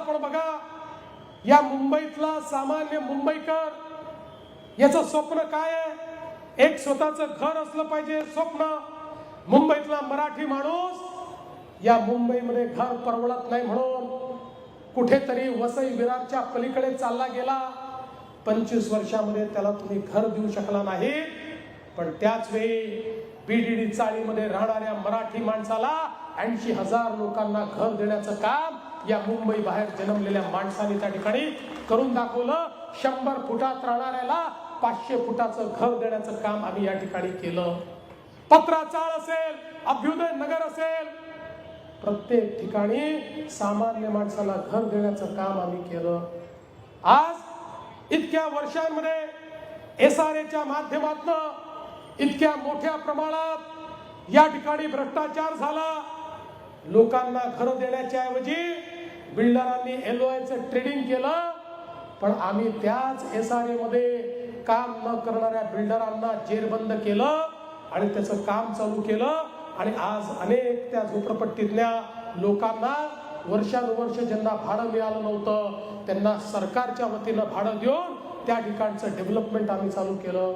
आपण बघा, या मुंबईतला सामान्य मुंबईकर याचं स्वप्न काय आहे? एक स्वतःचं घर असलं पाहिजे स्वप्न. मुंबईतला मराठी माणूस या मुंबईमध्ये घर परवडत नाही म्हणून कुठेतरी वसई विरारच्या पलीकडे चालला गेला. 25 वर्षामध्ये त्याला तुम्ही घर देऊ शकला नाही. पण त्याच वेळी बीडीडी चाळीमध्ये राहणाऱ्या मराठी माणसाला 80,000 लोकांना घर देण्याचं काम या मुंबई बाहेर जन्मलेल्या माणसाने त्या ठिकाणी करून दाखवलं. 100 फुटात राहणाऱ्याला 500 फुटाचं घर देण्याचं काम आम्ही या ठिकाणी केलं. पत्राचाळ असेल, अभ्युदय नगर असेल, प्रत्येक ठिकाणी सामान्य माणसाला घर देण्याचं काम आम्ही केलं. आज इतक्या वर्षांमध्ये SRAच्या माध्यमातून इतक्या मोठ्या प्रमाणात या ठिकाणी भ्रष्टाचार झाला. लोकांना घर देण्याच्या ऐवजी बिल्डरांनी LOIचं ट्रेडिंग केलं. पण आम्ही त्याच SRA मध्ये काम न करणाऱ्या बिल्डरांना जेरबंद केलं आणि त्याचं काम चालू केलं. आणि आज अनेक त्या झोपडपट्टीतल्या लोकांना वर्षानुवर्ष ज्यांना भाडं मिळालं नव्हतं त्यांना सरकारच्या वतीनं भाडं देऊन त्या ठिकाणचं डेव्हलपमेंट आम्ही चालू केलं.